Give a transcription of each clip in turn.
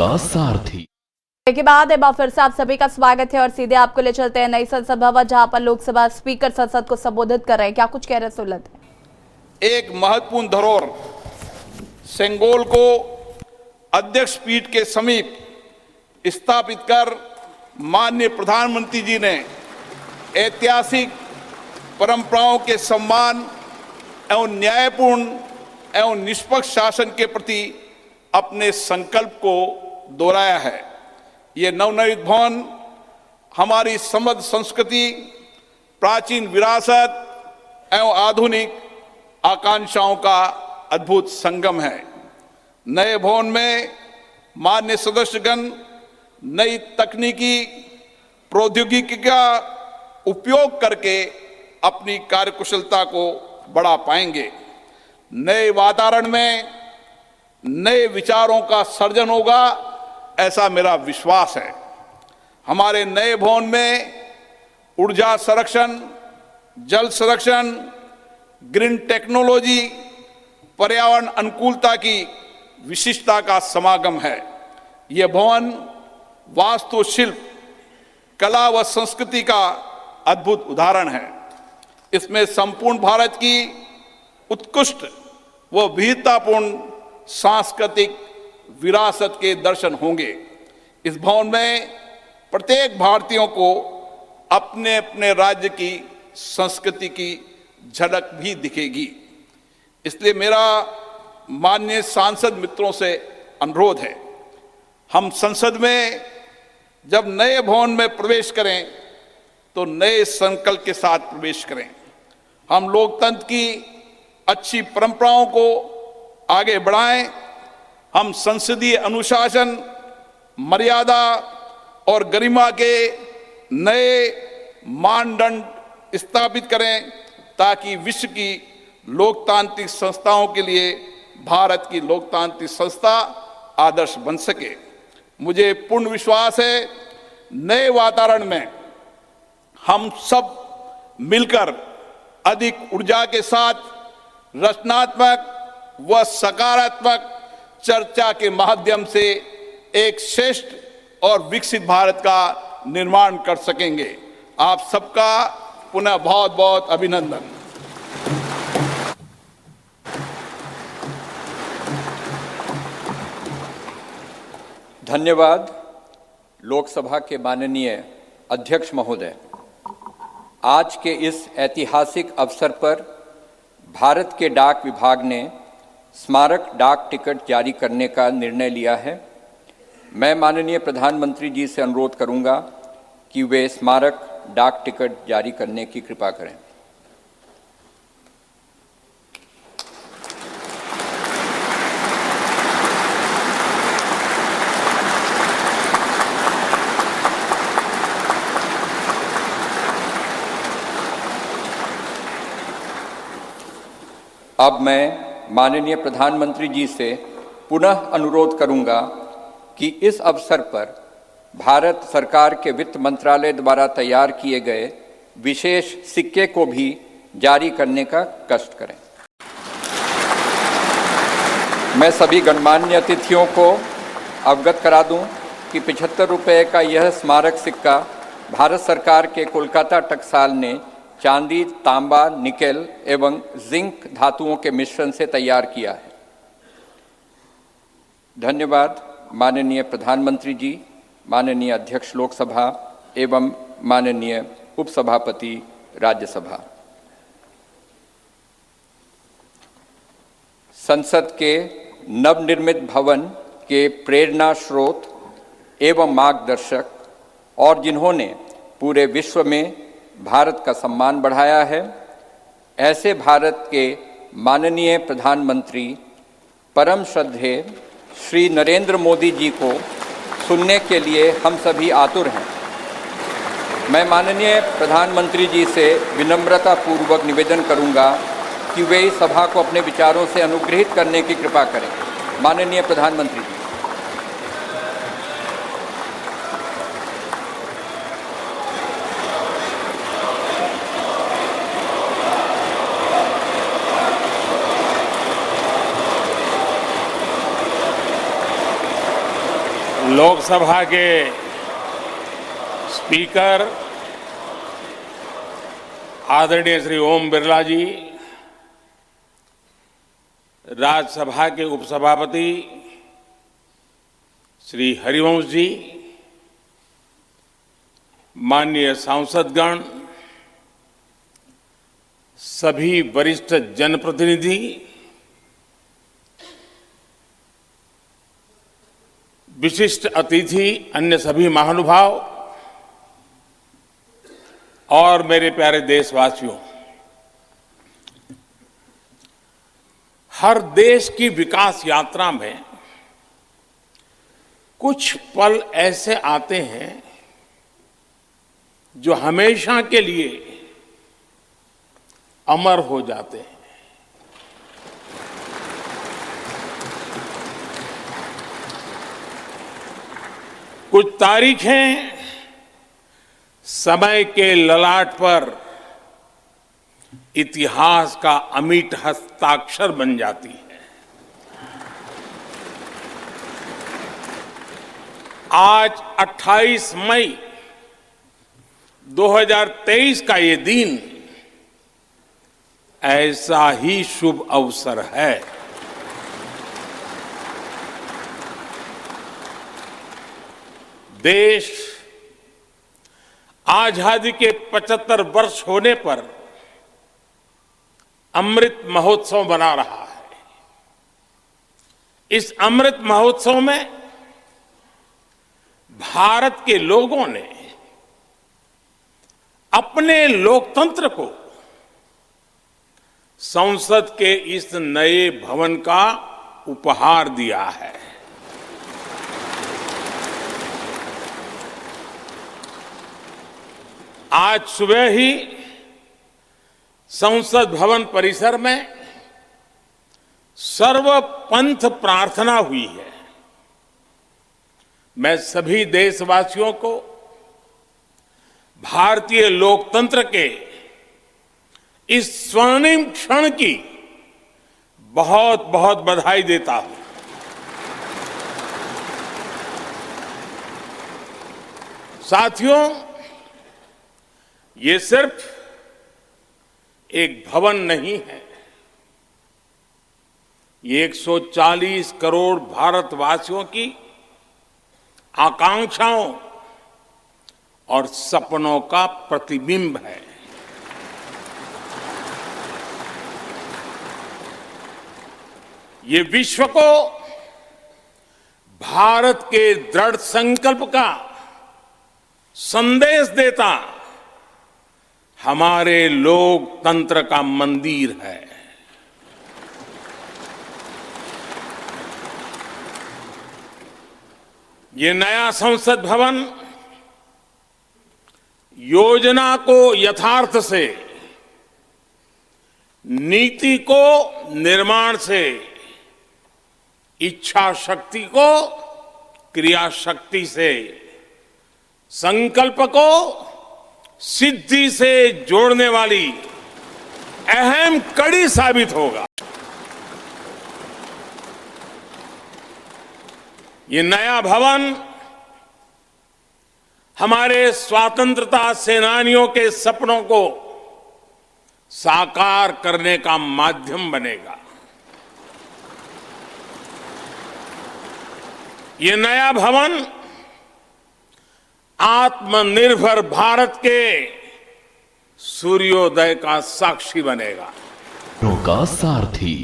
आपका सारथी। के बाद एक बार फिर से आप सभी का स्वागत है और सीधे आपको ले चलते हैं नई संसद भवन, जहां पर लोकसभा स्पीकर संसद को संबोधित कर रहे हैं। क्या कुछ कह रहे हैं सुन लेते हैं। एक महत्वपूर्ण धरोहर सेंगोल को अध्यक्ष पीठ के समीप स्थापित कर माननीय प्रधानमंत्री जी ने ऐतिहासिक परंपराओं के सम्मान एवं न्यायपूर्ण एवं निष्पक्ष शासन के प्रति अपने संकल्प को दोहराया है। ये नवनिर्मित भवन हमारी समृद्ध संस्कृति, प्राचीन विरासत एवं आधुनिक आकांक्षाओं का अद्भुत संगम है। नए भवन में माननीय सदस्यगण नई तकनीकी प्रौद्योगिकी का उपयोग करके अपनी कार्यकुशलता को बढ़ा पाएंगे। नए वातावरण में नए विचारों का सर्जन होगा, ऐसा मेरा विश्वास है। हमारे नए भवन में ऊर्जा संरक्षण, जल संरक्षण, ग्रीन टेक्नोलॉजी, पर्यावरण अनुकूलता की विशिष्टता का समागम है। यह भवन वास्तुशिल्प, कला व संस्कृति का अद्भुत उदाहरण है। इसमें संपूर्ण भारत की उत्कृष्ट व विविधतापूर्ण सांस्कृतिक विरासत के दर्शन होंगे। इस भवन में प्रत्येक भारतीयों को अपने अपने राज्य की संस्कृति की झलक भी दिखेगी। इसलिए मेरा माननीय सांसद मित्रों से अनुरोध है, हम संसद में जब नए भवन में प्रवेश करें तो नए संकल्प के साथ प्रवेश करें। हम लोकतंत्र की अच्छी परंपराओं को आगे बढ़ाएं। हम संसदीय अनुशासन, मर्यादा और गरिमा के नए मानदंड स्थापित करें ताकि विश्व की लोकतांत्रिक संस्थाओं के लिए भारत की लोकतांत्रिक संस्था आदर्श बन सके। मुझे पूर्ण विश्वास है, नए वातावरण में हम सब मिलकर अधिक ऊर्जा के साथ रचनात्मक व सकारात्मक चर्चा के माध्यम से एक श्रेष्ठ और विकसित भारत का निर्माण कर सकेंगे। आप सबका पुनः बहुत बहुत अभिनंदन। धन्यवाद। लोकसभा के माननीय अध्यक्ष महोदय, आज के इस ऐतिहासिक अवसर पर भारत के डाक विभाग ने स्मारक डाक टिकट जारी करने का निर्णय लिया है। मैं माननीय प्रधानमंत्री जी से अनुरोध करूंगा कि वे स्मारक डाक टिकट जारी करने की कृपा करें। अब मैं माननीय प्रधानमंत्री जी से पुनः अनुरोध करूंगा कि इस अवसर पर भारत सरकार के वित्त मंत्रालय द्वारा तैयार किए गए विशेष सिक्के को भी जारी करने का कष्ट करें। मैं सभी गणमान्य अतिथियों को अवगत करा दूं कि 75 रुपये का यह स्मारक सिक्का भारत सरकार के कोलकाता टकसाल ने चांदी, तांबा, निकेल एवं जिंक धातुओं के मिश्रण से तैयार किया है। धन्यवाद माननीय प्रधानमंत्री जी, माननीय अध्यक्ष लोकसभा एवं माननीय उपसभापति राज्यसभा। संसद के नवनिर्मित भवन के प्रेरणा स्रोत एवं मार्गदर्शक और जिन्होंने पूरे विश्व में भारत का सम्मान बढ़ाया है, ऐसे भारत के माननीय प्रधानमंत्री परम श्रद्धेय श्री नरेंद्र मोदी जी को सुनने के लिए हम सभी आतुर हैं। मैं माननीय प्रधानमंत्री जी से विनम्रतापूर्वक निवेदन करूंगा कि वे इस सभा को अपने विचारों से अनुग्रहित करने की कृपा करें। माननीय प्रधानमंत्री जी। लोकसभा के स्पीकर आदरणीय श्री ओम बिरला जी, राज्यसभा के उपसभापति श्री हरिवंश जी, माननीय सांसदगण, सभी वरिष्ठ जनप्रतिनिधि, विशिष्ट अतिथि, अन्य सभी महानुभाव और मेरे प्यारे देशवासियों, हर देश की विकास यात्रा में कुछ पल ऐसे आते हैं जो हमेशा के लिए अमर हो जाते हैं। कुछ तारीखें समय के ललाट पर इतिहास का अमिट हस्ताक्षर बन जाती है। आज 28 मई 2023 का ये दिन ऐसा ही शुभ अवसर है। देश आजादी के 75 वर्ष होने पर अमृत महोत्सव मना रहा है। इस अमृत महोत्सव में भारत के लोगों ने अपने लोकतंत्र को संसद के इस नए भवन का उपहार दिया है। आज सुबह ही संसद भवन परिसर में सर्वपंथ प्रार्थना हुई है। मैं सभी देशवासियों को भारतीय लोकतंत्र के इस स्वर्णिम क्षण की बहुत बहुत बधाई देता हूं। साथियों, ये सिर्फ एक भवन नहीं है, ये 140 करोड़ भारतवासियों की आकांक्षाओं और सपनों का प्रतिबिंब है। ये विश्व को भारत के दृढ़ संकल्प का संदेश देता हमारे लोकतंत्र का मंदिर है। ये नया संसद भवन योजना को यथार्थ से, नीति को निर्माण से, इच्छा शक्ति को क्रिया शक्ति से, संकल्प को सिद्धि से जोड़ने वाली अहम कड़ी साबित होगा। ये नया भवन हमारे स्वतंत्रता सेनानियों के सपनों को साकार करने का माध्यम बनेगा। ये नया भवन आत्मनिर्भर भारत के सूर्योदय का साक्षी बनेगा। का सारथी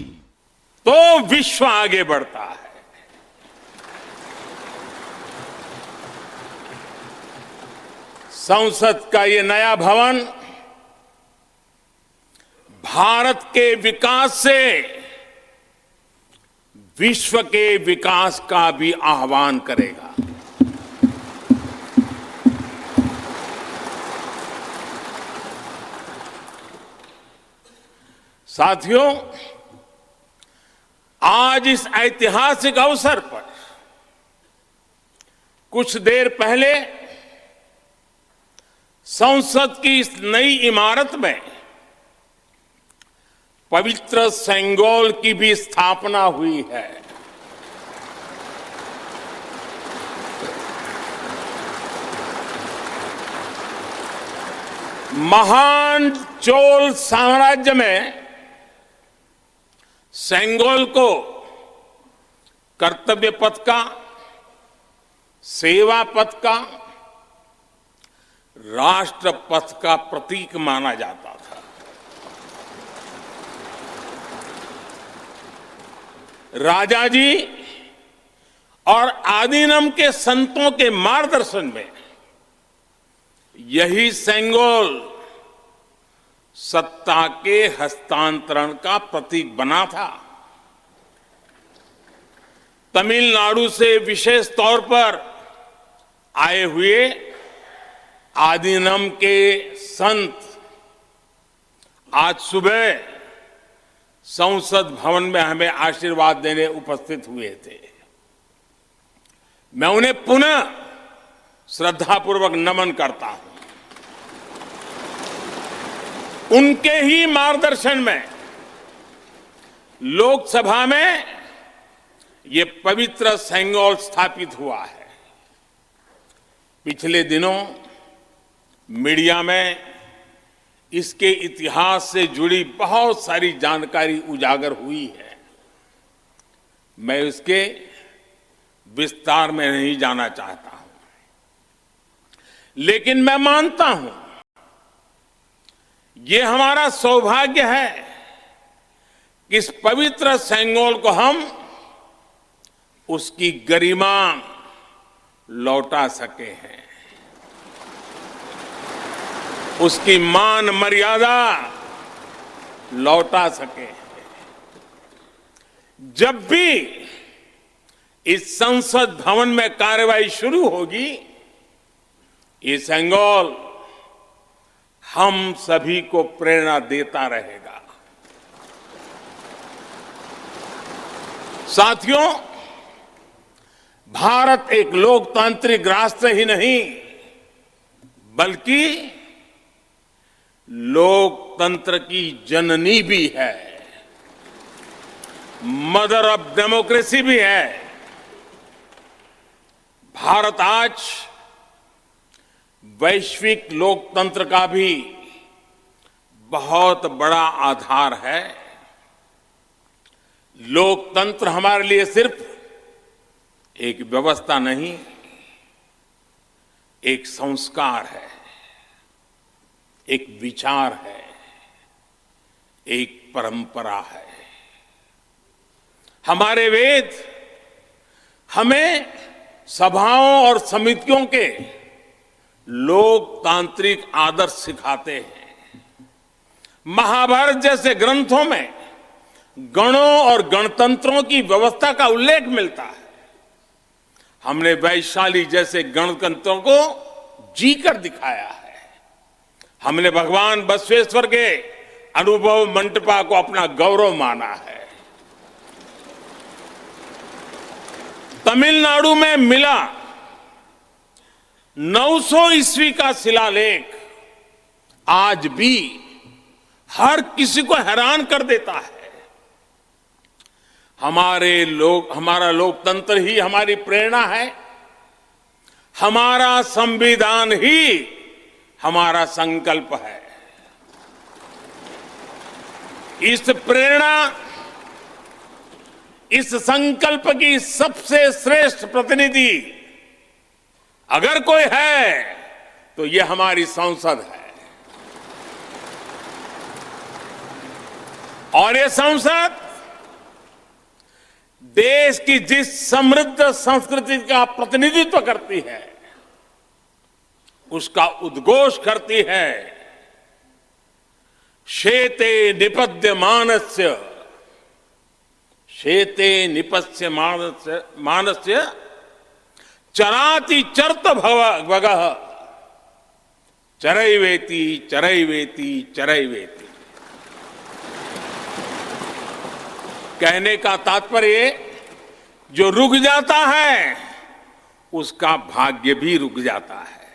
तो विश्व आगे बढ़ता है। संसद का ये नया भवन भारत के विकास से विश्व के विकास का भी आह्वान करेगा। साथियों, आज इस ऐतिहासिक अवसर पर कुछ देर पहले संसद की इस नई इमारत में पवित्र सेंगोल की भी स्थापना हुई है। महान चोल साम्राज्य में सेंगोल को कर्तव्य पथ का, सेवा पथ का, राष्ट्र पथ का प्रतीक माना जाता था। राजा जी और आदीनम के संतों के मार्गदर्शन में यही सेंगोल सत्ता के हस्तांतरण का प्रतीक बना था। तमिलनाडु से विशेष तौर पर आए हुए आदीनम के संत आज सुबह संसद भवन में हमें आशीर्वाद देने उपस्थित हुए थे। मैं उन्हें पुनः श्रद्धापूर्वक नमन करता हूं। उनके ही मार्गदर्शन में लोकसभा में ये पवित्र सेंगोल स्थापित हुआ है। पिछले दिनों मीडिया में इसके इतिहास से जुड़ी बहुत सारी जानकारी उजागर हुई है। मैं इसके विस्तार में नहीं जाना चाहता हूं, लेकिन मैं मानता हूं ये हमारा सौभाग्य है कि इस पवित्र सेंगोल को हम उसकी गरिमा लौटा सके हैं, उसकी मान मर्यादा लौटा सके हैं। जब भी इस संसद भवन में कार्यवाही शुरू होगी, ये सेंगोल हम सभी को प्रेरणा देता रहेगा। साथियों, भारत एक लोकतांत्रिक राष्ट्र ही नहीं बल्कि लोकतंत्र की जननी भी है, मदर ऑफ डेमोक्रेसी भी है। भारत आज वैश्विक लोकतंत्र का भी बहुत बड़ा आधार है। लोकतंत्र हमारे लिए सिर्फ एक व्यवस्था नहीं, एक संस्कार है, एक विचार है, एक परंपरा है। हमारे वेद हमें सभाओं और समितियों के लोकतांत्रिक आदर्श सिखाते हैं। महाभारत जैसे ग्रंथों में गणों और गणतंत्रों की व्यवस्था का उल्लेख मिलता है। हमने वैशाली जैसे गणतंत्रों को जीकर दिखाया है। हमने भगवान बसवेश्वर के अनुभव मंटपा को अपना गौरव माना है। तमिलनाडु में मिला 900 ईस्वी का शिलालेख आज भी हर किसी को हैरान कर देता है। हमारा लोकतंत्र ही हमारी प्रेरणा है। हमारा संविधान ही हमारा संकल्प है। इस प्रेरणा, इस संकल्प की सबसे श्रेष्ठ प्रतिनिधि अगर कोई है तो ये हमारी संसद है। और ये संसद देश की जिस समृद्ध संस्कृति का प्रतिनिधित्व करती है, उसका उद्घोष करती है। शेते निपद्यमानस्य, शेते निपस्य मानस्य चराति चर्त भगः चरैवेति चरैवेति चरैवेति। कहने का तात्पर्य, जो रुक जाता है उसका भाग्य भी रुक जाता है,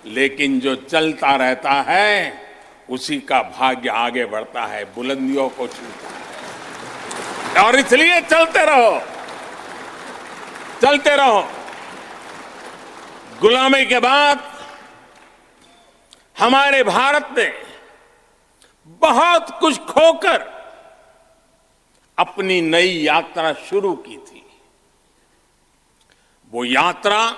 लेकिन जो चलता रहता है उसी का भाग्य आगे बढ़ता है, बुलंदियों को छूता है। और इसलिए चलते रहो, चलते रहो। गुलामी के बाद हमारे भारत ने बहुत कुछ खोकर अपनी नई यात्रा शुरू की थी। वो यात्रा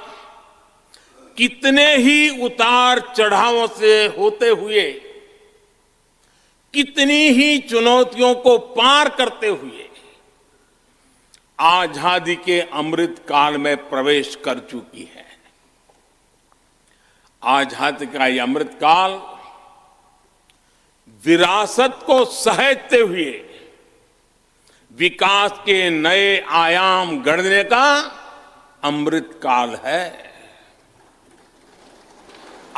कितने ही उतार चढ़ावों से होते हुए, कितनी ही चुनौतियों को पार करते हुए आजादी के अमृत काल में प्रवेश कर चुकी है। आजादी का ये अमृत काल विरासत को सहेजते हुए विकास के नए आयाम गढ़ने का अमृत काल है।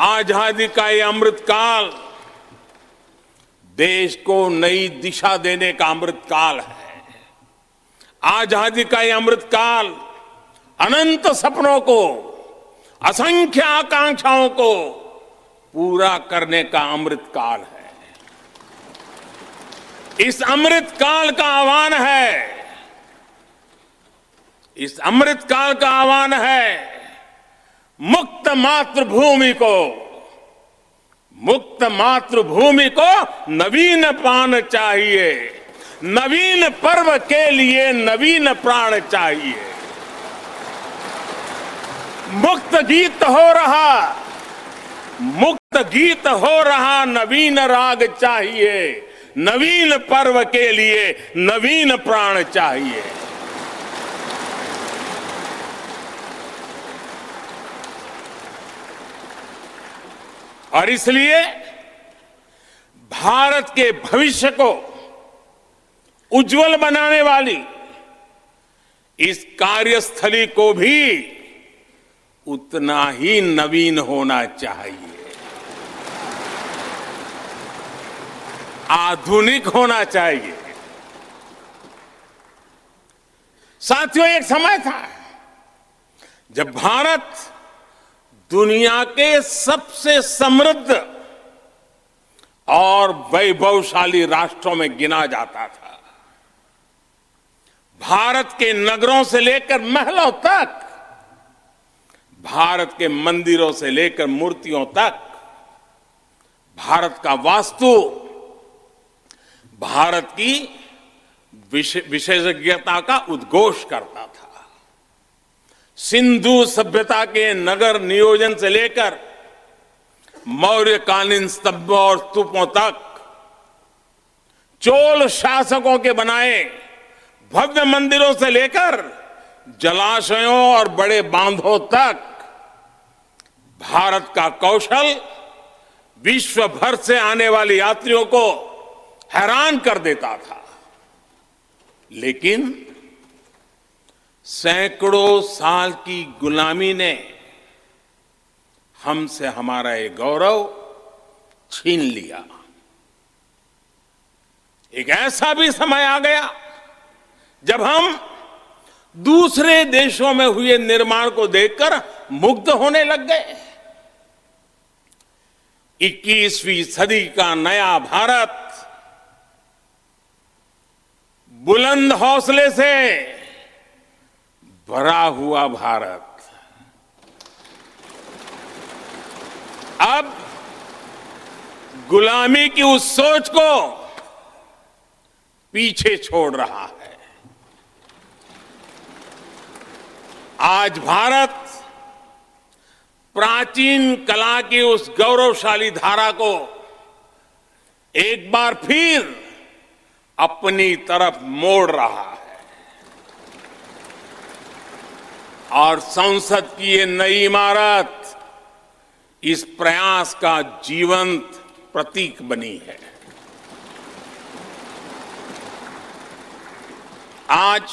आजादी का ये अमृत काल देश को नई दिशा देने का अमृत काल है। आजादी का ये अमृत काल अनंत सपनों को, असंख्य आकांक्षाओं को पूरा करने का अमृत काल है। इस अमृत काल का आह्वान है, इस अमृत काल का आह्वान है मुक्त मातृभूमि को, मुक्त मातृभूमि को नवीन प्राण चाहिए, नवीन पर्व के लिए नवीन प्राण चाहिए। मुक्त गीत हो रहा, मुक्त गीत हो रहा नवीन राग चाहिए, नवीन पर्व के लिए नवीन प्राण चाहिए। और इसलिए भारत के भविष्य को उज्जवल बनाने वाली इस कार्यस्थली को भी उतना ही नवीन होना चाहिए, आधुनिक होना चाहिए। साथियों, एक समय था जब भारत दुनिया के सबसे समृद्ध और वैभवशाली राष्ट्रों में गिना जाता था। भारत के नगरों से लेकर महलों तक, भारत के मंदिरों से लेकर मूर्तियों तक, भारत का वास्तु भारत की विशेषज्ञता का उद्घोष करता था। सिंधु सभ्यता के नगर नियोजन से लेकर मौर्यकालीन स्तंभों और स्तूपों तक, चोल शासकों के बनाए भव्य मंदिरों से लेकर जलाशयों और बड़े बांधों तक भारत का कौशल विश्व भर से आने वाले यात्रियों को हैरान कर देता था। लेकिन सैकड़ों साल की गुलामी ने हमसे हमारा ये गौरव छीन लिया। एक ऐसा भी समय आ गया जब हम दूसरे देशों में हुए निर्माण को देखकर मुग्ध होने लग गए। 21वीं सदी का नया भारत बुलंद हौसले से भरा हुआ भारत अब गुलामी की उस सोच को पीछे छोड़ रहा है। आज भारत प्राचीन कला की उस गौरवशाली धारा को एक बार फिर अपनी तरफ मोड़ रहा है और संसद की ये नई इमारत इस प्रयास का जीवंत प्रतीक बनी है। आज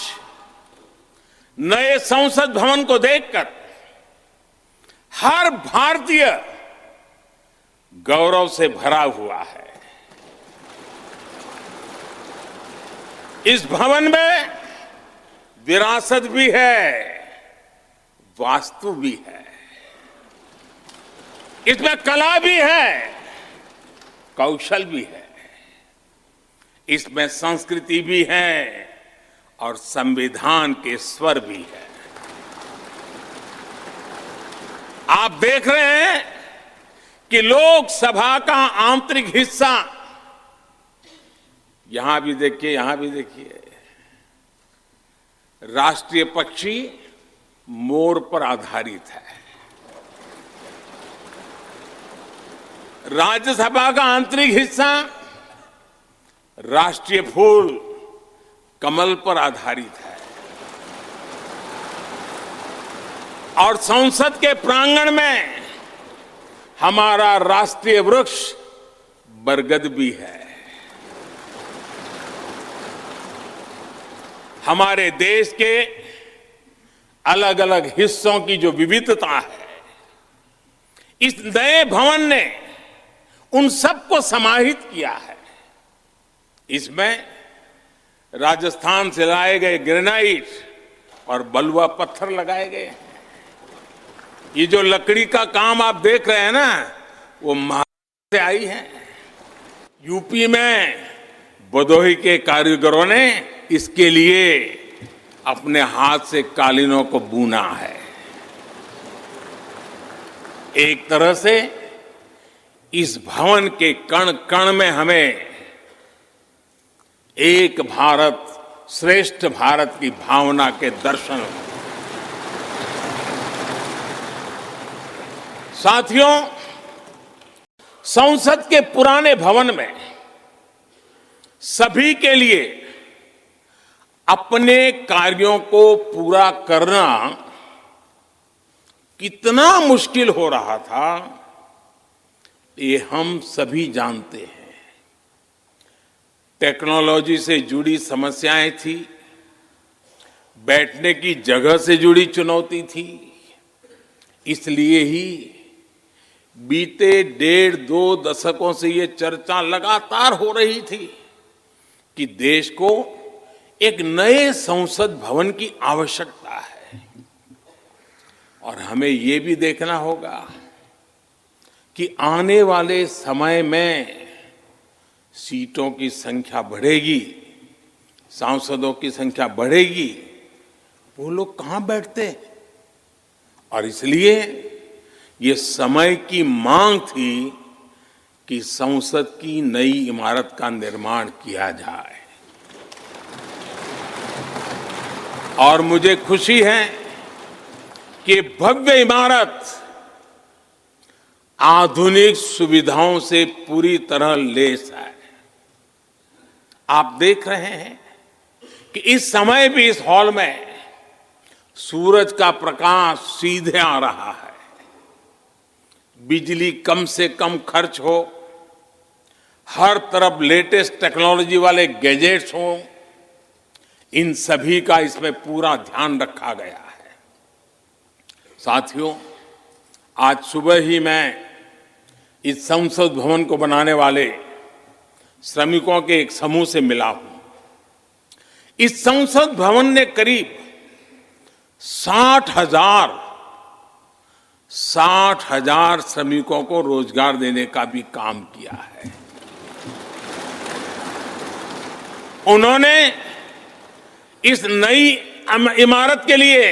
नए संसद भवन को देखकर हर भारतीय गौरव से भरा हुआ है। इस भवन में विरासत भी है, वास्तु भी है, इसमें कला भी है, कौशल भी है, इसमें संस्कृति भी है और संविधान के स्वर भी है। आप देख रहे हैं कि लोकसभा का आंतरिक हिस्सा, यहां भी देखिए, यहां भी देखिए, राष्ट्रीय पक्षी मोर पर आधारित है। राज्यसभा का आंतरिक हिस्सा राष्ट्रीय फूल कमल पर आधारित है। और संसद के प्रांगण में हमारा राष्ट्रीय वृक्ष बरगद भी है। हमारे देश के अलग अलग हिस्सों की जो विविधता है, इस नए भवन ने उन सबको समाहित किया है। इसमें राजस्थान से लाए गए ग्रेनाइट और बलुआ पत्थर लगाए गए हैं। ये जो लकड़ी का काम आप देख रहे हैं ना, वो महाराष्ट्र से आई है। यूपी में भदोही के कारीगरों ने इसके लिए अपने हाथ से कालीनों को बुना है। एक तरह से इस भवन के कण कण में हमें एक भारत श्रेष्ठ भारत की भावना के दर्शन। साथियों, संसद के पुराने भवन में सभी के लिए अपने कार्यों को पूरा करना कितना मुश्किल हो रहा था, ये हम सभी जानते हैं। टेक्नोलॉजी से जुड़ी समस्याएं थी, बैठने की जगह से जुड़ी चुनौती थी। इसलिए ही बीते 1.5-2 दशकों से ये चर्चा लगातार हो रही थी कि देश को एक नए संसद भवन की आवश्यकता है। और हमें ये भी देखना होगा कि आने वाले समय में सीटों की संख्या बढ़ेगी, सांसदों की संख्या बढ़ेगी, वो लोग कहां बैठते हैं? और इसलिए ये समय की मांग थी कि संसद की नई इमारत का निर्माण किया जाए। और मुझे खुशी है कि भव्य इमारत आधुनिक सुविधाओं से पूरी तरह लैस है। आप देख रहे हैं कि इस समय भी इस हॉल में सूरज का प्रकाश सीधे आ रहा है। बिजली कम से कम खर्च हो, हर तरफ लेटेस्ट टेक्नोलॉजी वाले गैजेट्स हों, इन सभी का इसमें पूरा ध्यान रखा गया है। साथियों, आज सुबह ही मैं इस संसद भवन को बनाने वाले श्रमिकों के एक समूह से मिला हूं। इस संसद भवन ने करीब 60,000 श्रमिकों को रोजगार देने का भी काम किया है। उन्होंने इस नई इमारत के लिए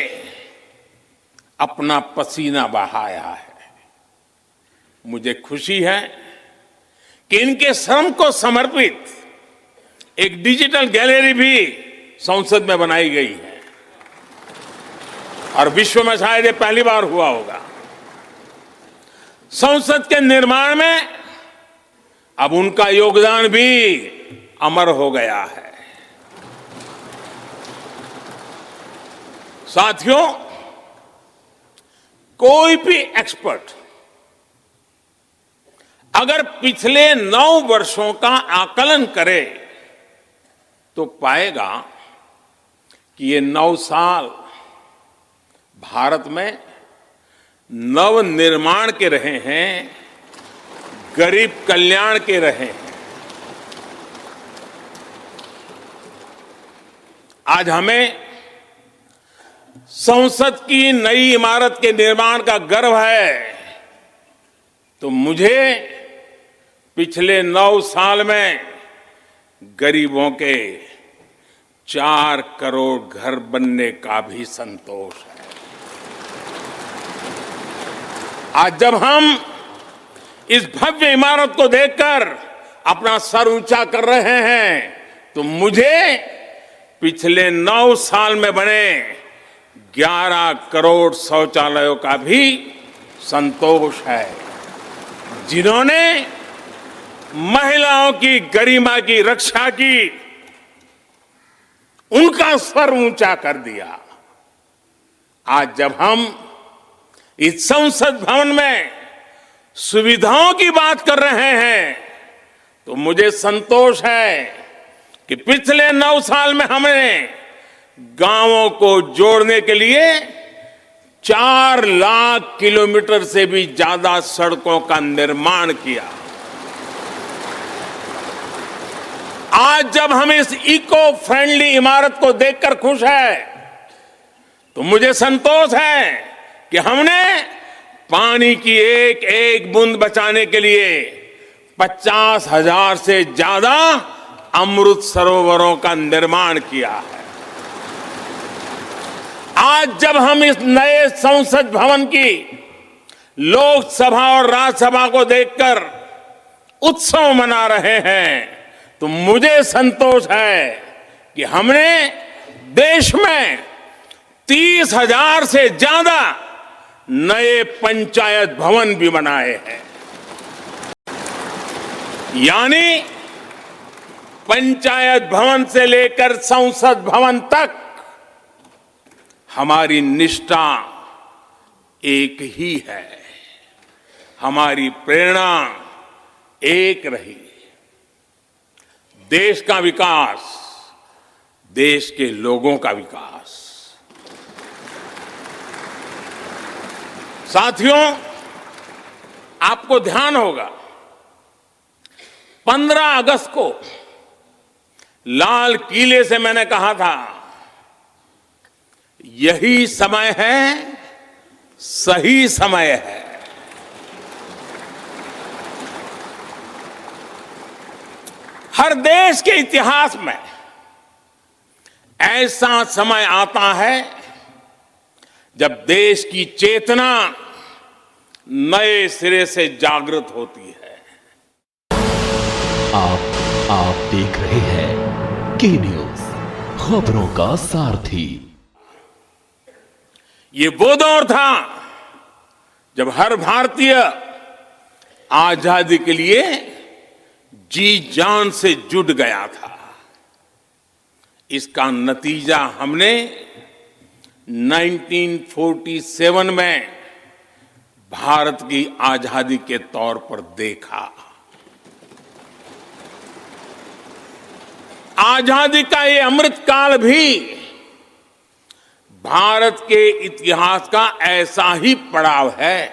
अपना पसीना बहाया है। मुझे खुशी है कि इनके श्रम को समर्पित एक डिजिटल गैलरी भी संसद में बनाई गई है और विश्व में शायद ये पहली बार हुआ होगा। संसद के निर्माण में अब उनका योगदान भी अमर हो गया है। साथियों, कोई भी एक्सपर्ट अगर पिछले 9 वर्षों का आकलन करे तो पाएगा कि ये 9 साल भारत में नव निर्माण के रहे हैं, गरीब कल्याण के रहे हैं। आज हमें संसद की नई इमारत के निर्माण का गर्व है, तो मुझे पिछले 9 साल में गरीबों के 4 करोड़ घर बनने का भी संतोष है। आज जब हम इस भव्य इमारत को देखकर अपना सर ऊंचा कर रहे हैं तो मुझे पिछले 9 साल में बने 11 करोड़ शौचालयों का भी संतोष है, जिन्होंने महिलाओं की गरिमा की रक्षा की, उनका स्वर ऊंचा कर दिया। आज जब हम इस संसद भवन में सुविधाओं की बात कर रहे हैं तो मुझे संतोष है कि पिछले 9 साल में हमने गांवों को जोड़ने के लिए 4 लाख किलोमीटर से भी ज्यादा सड़कों का निर्माण किया। आज जब हम इस इको फ्रेंडली इमारत को देखकर खुश है तो मुझे संतोष है कि हमने पानी की एक एक बूंद बचाने के लिए 50,000 से ज्यादा अमृत सरोवरों का निर्माण किया है। आज जब हम इस नए संसद भवन की लोकसभा और राज्यसभा को देखकर उत्सव मना रहे हैं तो मुझे संतोष है कि हमने देश में 30,000 से ज्यादा नए पंचायत भवन भी बनाए हैं। यानी पंचायत भवन से लेकर संसद भवन तक हमारी निष्ठा एक ही है, हमारी प्रेरणा एक रही। देश का विकास, देश के लोगों का विकास। साथियों, आपको ध्यान होगा 15 अगस्त को लाल किले से मैंने कहा था यही समय है, सही समय है। हर देश के इतिहास में ऐसा समय आता है जब देश की चेतना नए सिरे से जागृत होती है। आप देख रहे हैं के न्यूज, खबरों का सारथी। ये वो दौर था जब हर भारतीय आजादी के लिए जी जान से जुट गया था। इसका नतीजा हमने 1947 में भारत की आजादी के तौर पर देखा। आजादी का ये अमृत काल भी भारत के इतिहास का ऐसा ही पड़ाव है।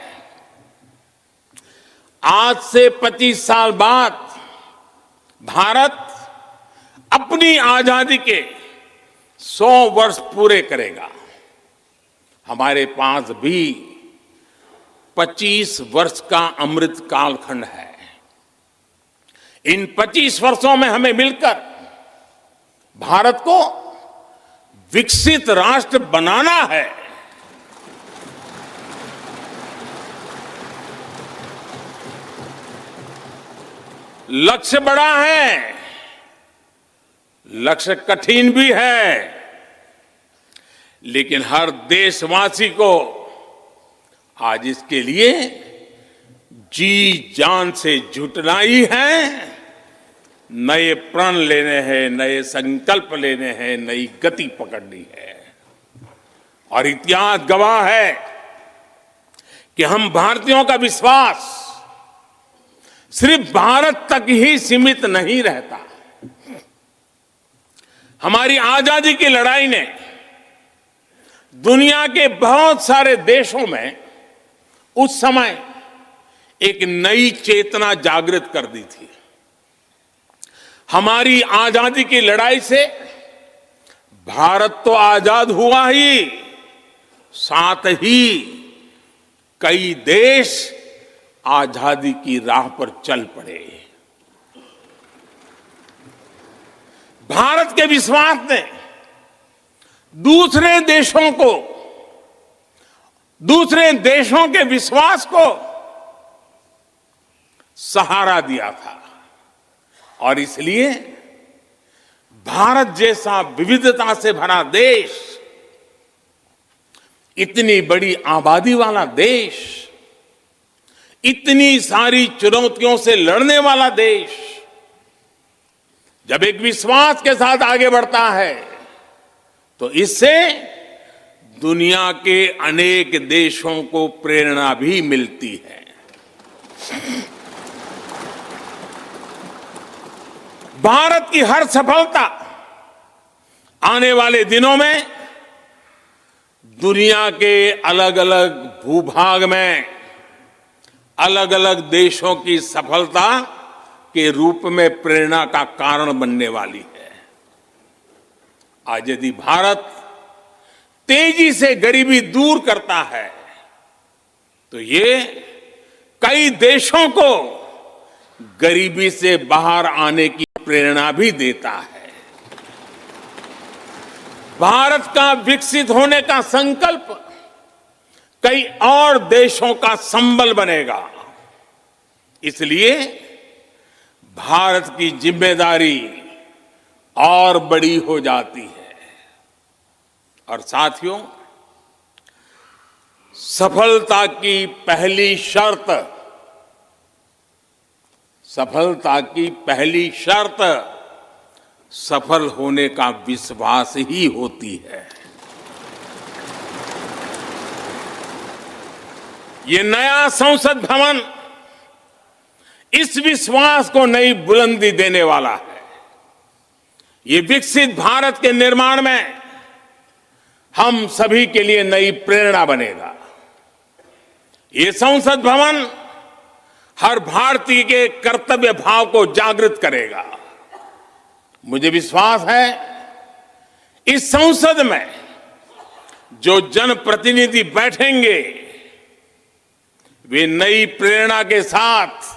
आज से 25 साल बाद भारत अपनी आजादी के 100 वर्ष पूरे करेगा। हमारे पास भी 25 वर्ष का अमृत कालखंड है। इन 25 वर्षों में हमें मिलकर भारत को विकसित राष्ट्र बनाना है। लक्ष्य बड़ा है, लक्ष्य कठिन भी है, लेकिन हर देशवासी को आज इसके लिए जी जान से जुटना ही है। नए प्रण लेने हैं, नए संकल्प लेने हैं, नई गति पकड़नी है। और इतिहास गवाह है कि हम भारतीयों का विश्वास सिर्फ भारत तक ही सीमित नहीं रहता। हमारी आजादी की लड़ाई ने दुनिया के बहुत सारे देशों में उस समय एक नई चेतना जागृत कर दी थी। हमारी आजादी की लड़ाई से भारत तो आजाद हुआ ही, साथ ही कई देश आजादी की राह पर चल पड़े। भारत के विश्वास ने दूसरे देशों के विश्वास को सहारा दिया था और इसलिए भारत जैसा विविधता से भरा देश, इतनी बड़ी आबादी वाला देश, इतनी सारी चुनौतियों से लड़ने वाला देश जब एक विश्वास के साथ आगे बढ़ता है तो इससे दुनिया के अनेक देशों को प्रेरणा भी मिलती है। भारत की हर सफलता आने वाले दिनों में दुनिया के अलग अलग भूभाग में अलग अलग देशों की सफलता के रूप में प्रेरणा का कारण बनने वाली है। आज यदि भारत तेजी से गरीबी दूर करता है तो ये कई देशों को गरीबी से बाहर आने की प्रेरणा भी देता है। भारत का विकसित होने का संकल्प कई और देशों का संबल बनेगा। इसलिए भारत की जिम्मेदारी और बड़ी हो जाती है। और साथियों, सफलता की पहली शर्त सफल होने का विश्वास ही होती है। ये नया संसद भवन इस विश्वास को नई बुलंदी देने वाला है। ये विकसित भारत के निर्माण में हम सभी के लिए नई प्रेरणा बनेगा। ये संसद भवन हर भारतीय के कर्तव्य भाव को जागृत करेगा। मुझे विश्वास है इस संसद में जो जनप्रतिनिधि बैठेंगे वे नई प्रेरणा के साथ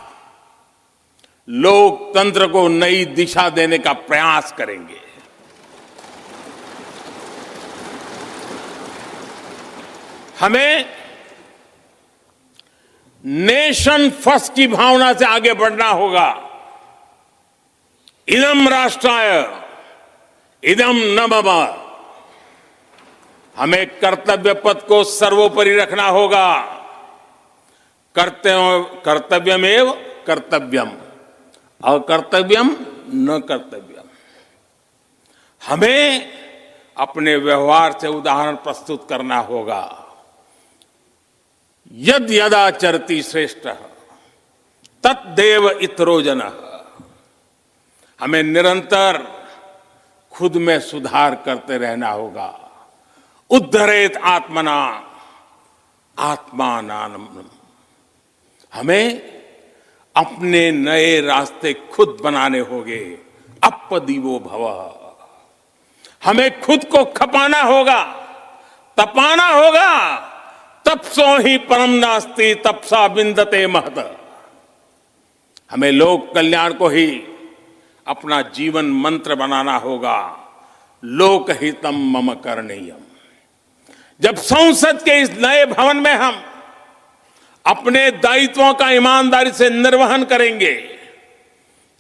लोकतंत्र को नई दिशा देने का प्रयास करेंगे। हमें नेशन फर्स्ट की भावना से आगे बढ़ना होगा। इदम राष्ट्राय इदम न मम। हमें कर्तव्य पथ को सर्वोपरि रखना होगा। कर्तव्यमेव कर्तव्यम, अकर्तव्यम न कर्तव्यम। हमें अपने व्यवहार से उदाहरण प्रस्तुत करना होगा। यद यदाचरति श्रेष्ठः तत्देव इतरो जनः। हमें निरंतर खुद में सुधार करते रहना होगा। उद्धरेत आत्मना आत्मानानम। हमें अपने नए रास्ते खुद बनाने होंगे। अपदीवो भवः। हमें खुद को खपाना होगा, तपाना होगा। तपसो ही परम नास्ति तपसा विंदते महत। हमें लोक कल्याण को ही अपना जीवन मंत्र बनाना होगा। लोकहितम मम करणीयम। जब संसद के इस नए भवन में हम अपने दायित्वों का ईमानदारी से निर्वहन करेंगे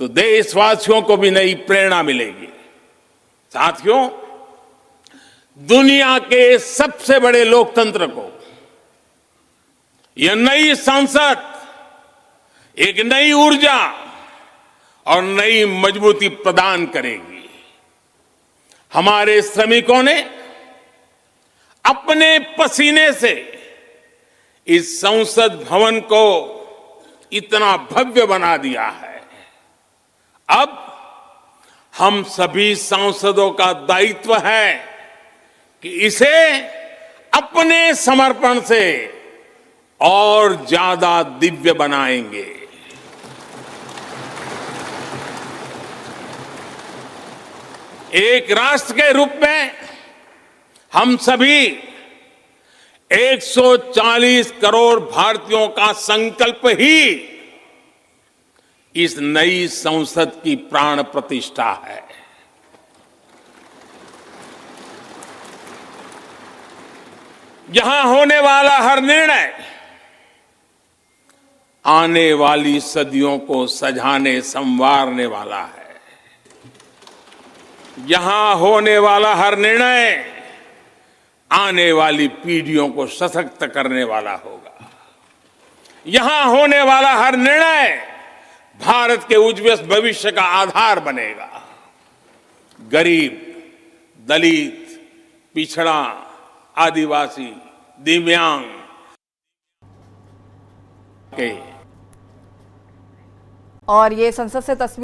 तो देशवासियों को भी नई प्रेरणा मिलेगी। साथियों, दुनिया के सबसे बड़े लोकतंत्र को यह नई संसद एक नई ऊर्जा और नई मजबूती प्रदान करेगी। हमारे श्रमिकों ने अपने पसीने से इस संसद भवन को इतना भव्य बना दिया है। अब हम सभी सांसदों का दायित्व है कि इसे अपने समर्पण से और ज्यादा दिव्य बनाएंगे। एक राष्ट्र के रूप में हम सभी 140 करोड़ भारतीयों का संकल्प ही इस नई संसद की प्राण प्रतिष्ठा है। यहां होने वाला हर निर्णय आने वाली सदियों को सजाने संवारने वाला है। यहां होने वाला हर निर्णय आने वाली पीढ़ियों को सशक्त करने वाला होगा। यहां होने वाला हर निर्णय भारत के उज्ज्वल भविष्य का आधार बनेगा। गरीब, दलित, पिछड़ा, आदिवासी, दिव्यांग के और ये संसद से तस्वीर